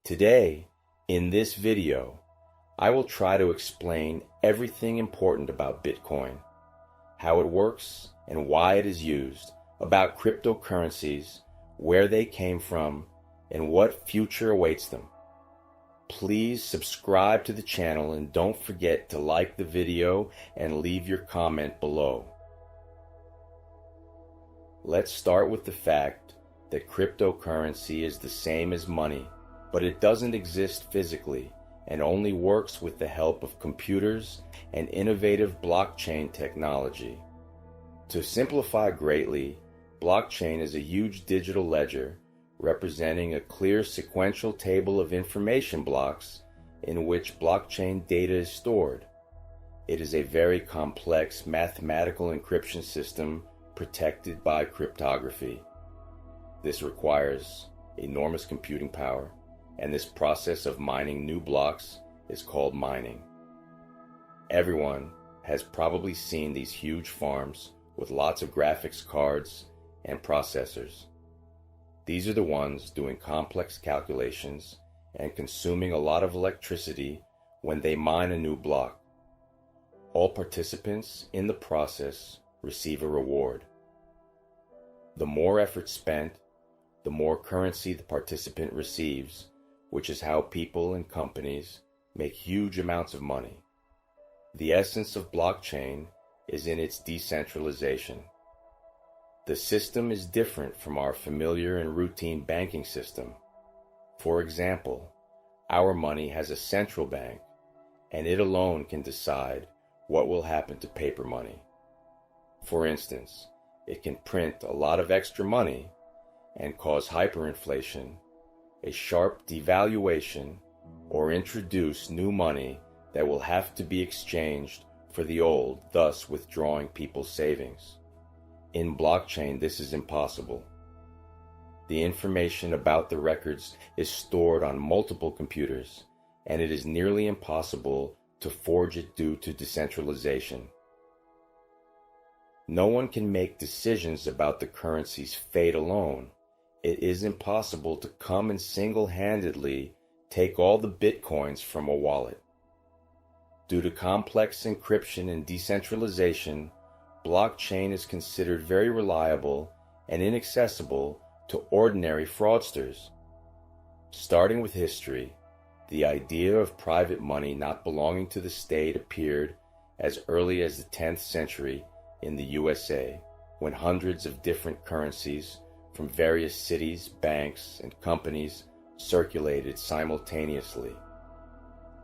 Today, in this video, I will try to explain everything important about Bitcoin, how it works and why it is used, about cryptocurrencies, where they came from, and what future awaits them. Please subscribe to the channel and don't forget to like the video and leave your comment below. Let's start with the fact that cryptocurrency is the same as money, but it doesn't exist physically and only works with the help of computers and innovative blockchain technology. To simplify greatly, blockchain is a huge digital ledger representing a clear sequential table of information blocks in which blockchain data is stored. It is a very complex mathematical encryption system protected by cryptography. This requires enormous computing power, and this process of mining new blocks is called mining. Everyone has probably seen these huge farms with lots of graphics cards and processors. These are the ones doing complex calculations and consuming a lot of electricity when they mine a new block. All participants in the process receive a reward. The more effort spent, the more currency the participant receives, which is how people and companies make huge amounts of money. The essence of blockchain is in its decentralization. The system is different from our familiar and routine banking system. For example, our money has a central bank, and it alone can decide what will happen to paper money. For instance, it can print a lot of extra money and cause hyperinflation, a sharp devaluation, or introduce new money that will have to be exchanged for the old, thus withdrawing people's savings. In blockchain, this is impossible. The information about the records is stored on multiple computers, and it is nearly impossible to forge it due to decentralization. No one can make decisions about the currency's fate alone. It is impossible to come and single-handedly take all the bitcoins from a wallet. Due to complex encryption and decentralization, blockchain is considered very reliable and inaccessible to ordinary fraudsters. Starting with history, the idea of private money not belonging to the state appeared as early as the 10th century in the USA, when hundreds of different currencies from various cities, banks, and companies circulated simultaneously.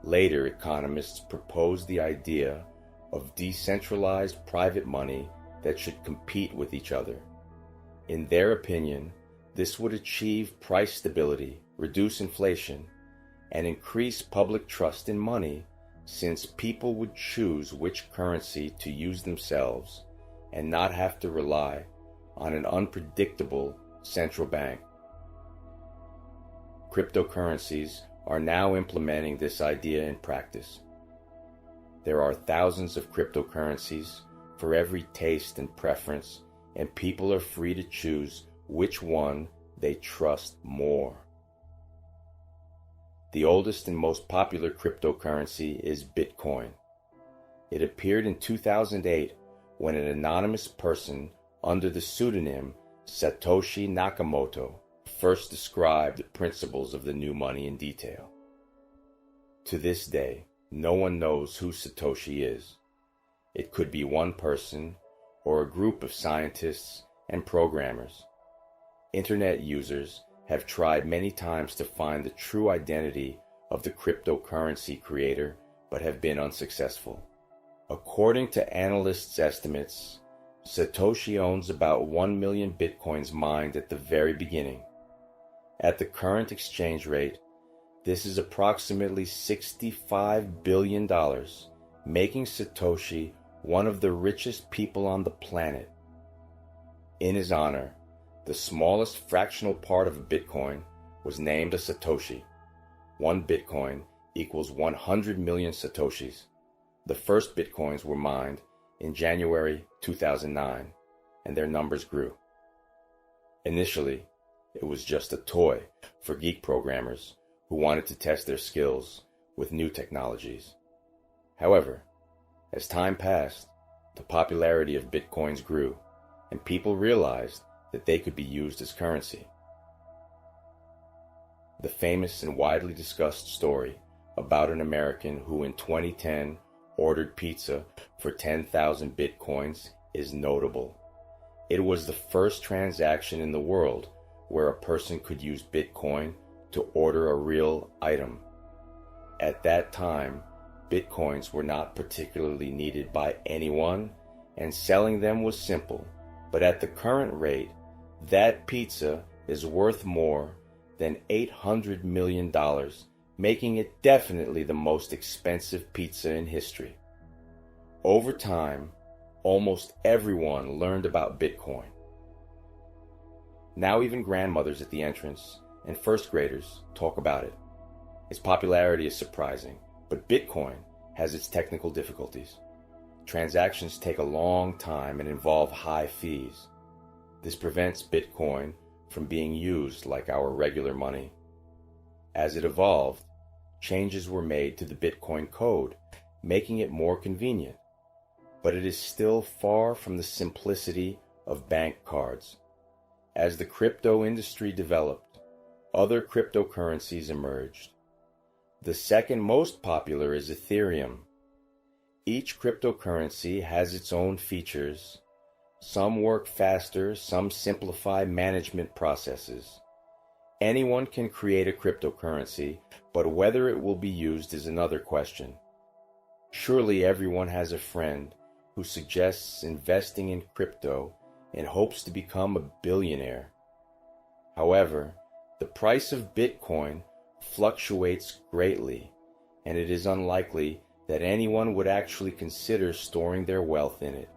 Later, economists proposed the idea of decentralized private money that should compete with each other. In their opinion, this would achieve price stability, reduce inflation, and increase public trust in money, since people would choose which currency to use themselves and not have to rely on an unpredictable central bank. Cryptocurrencies are now implementing this idea in practice. There are thousands of cryptocurrencies for every taste and preference, and people are free to choose which one they trust more. The oldest and most popular cryptocurrency is Bitcoin. It appeared in 2008 when an anonymous person under the pseudonym Satoshi Nakamoto first described the principles of the new money in detail. To this day, no one knows who Satoshi is. It could be one person or a group of scientists and programmers. Internet users have tried many times to find the true identity of the cryptocurrency creator, but have been unsuccessful. According to analysts' estimates, Satoshi owns about 1 million bitcoins mined at the very beginning. At the current exchange rate, this is approximately $65 billion, making Satoshi one of the richest people on the planet. In his honor, the smallest fractional part of a Bitcoin was named a Satoshi. 1 Bitcoin equals 100 million Satoshis. The first Bitcoins were mined in January 2009, and their numbers grew. Initially, it was just a toy for geek programmers who wanted to test their skills with new technologies. However, as time passed, the popularity of Bitcoins grew, and people realized that they could be used as currency. The famous and widely discussed story about an American who in 2010 ordered pizza for 10,000 Bitcoins is notable. It was the first transaction in the world where a person could use Bitcoin to order a real item. At that time, Bitcoins were not particularly needed by anyone, and selling them was simple. But at the current rate, that pizza is worth more than $800 million, making it definitely the most expensive pizza in history. Over time, almost everyone learned about Bitcoin. Now even grandmothers at the entrance and first graders talk about it. Its popularity is surprising, but Bitcoin has its technical difficulties. Transactions take a long time and involve high fees. This prevents Bitcoin from being used like our regular money. As it evolved, changes were made to the Bitcoin code, making it more convenient. But it is still far from the simplicity of bank cards. As the crypto industry developed, other cryptocurrencies emerged. The second most popular is Ethereum. Each cryptocurrency has its own features. Some work faster, some simplify management processes. Anyone can create a cryptocurrency, but whether it will be used is another question. Surely everyone has a friend who suggests investing in crypto in hopes to become a billionaire. However, the price of Bitcoin fluctuates greatly, and it is unlikely that anyone would actually consider storing their wealth in it.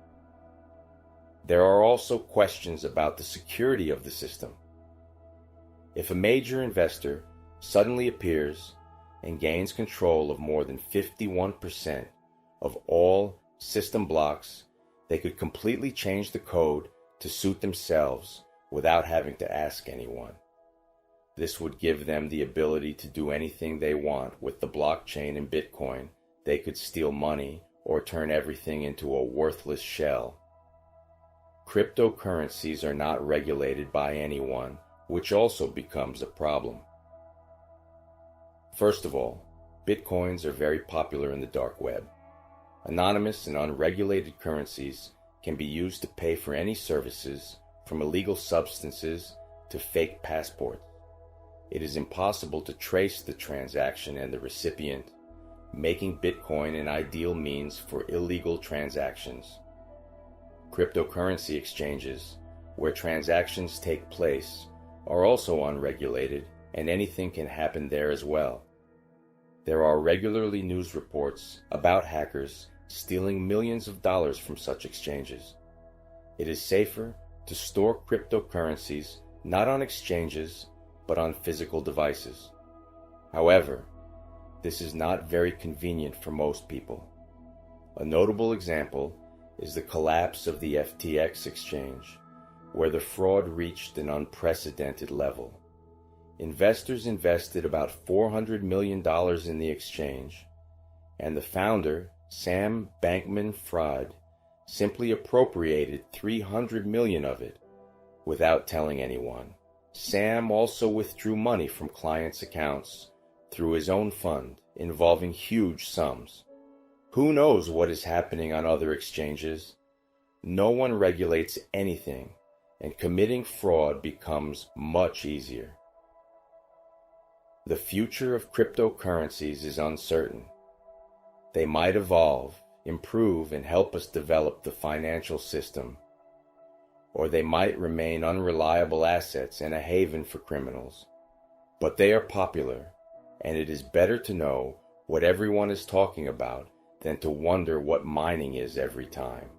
There are also questions about the security of the system. If a major investor suddenly appears and gains control of more than 51% of all system blocks, they could completely change the code to suit themselves without having to ask anyone. This would give them the ability to do anything they want with the blockchain and Bitcoin. They could steal money or turn everything into a worthless shell. Cryptocurrencies are not regulated by anyone, which also becomes a problem. First of all, Bitcoins are very popular in the dark web. Anonymous and unregulated currencies can be used to pay for any services, from illegal substances to fake passports. It is impossible to trace the transaction and the recipient, making Bitcoin an ideal means for illegal transactions. Cryptocurrency exchanges, where transactions take place, are also unregulated, and anything can happen there as well. There are regularly news reports about hackers stealing millions of dollars from such exchanges. It is safer to store cryptocurrencies not on exchanges, but on physical devices. However, this is not very convenient for most people. A notable example is the collapse of the FTX exchange, where the fraud reached an unprecedented level. Investors invested about $400 million in the exchange, and the founder, Sam Bankman-Fried, simply appropriated $300 million of it without telling anyone. Sam also withdrew money from clients' accounts through his own fund, involving huge sums. Who knows what is happening on other exchanges? No one regulates anything, and committing fraud becomes much easier. The future of cryptocurrencies is uncertain. They might evolve, improve, and help us develop the financial system, or they might remain unreliable assets and a haven for criminals. But they are popular, and it is better to know what everyone is talking about than to wonder what mining is every time.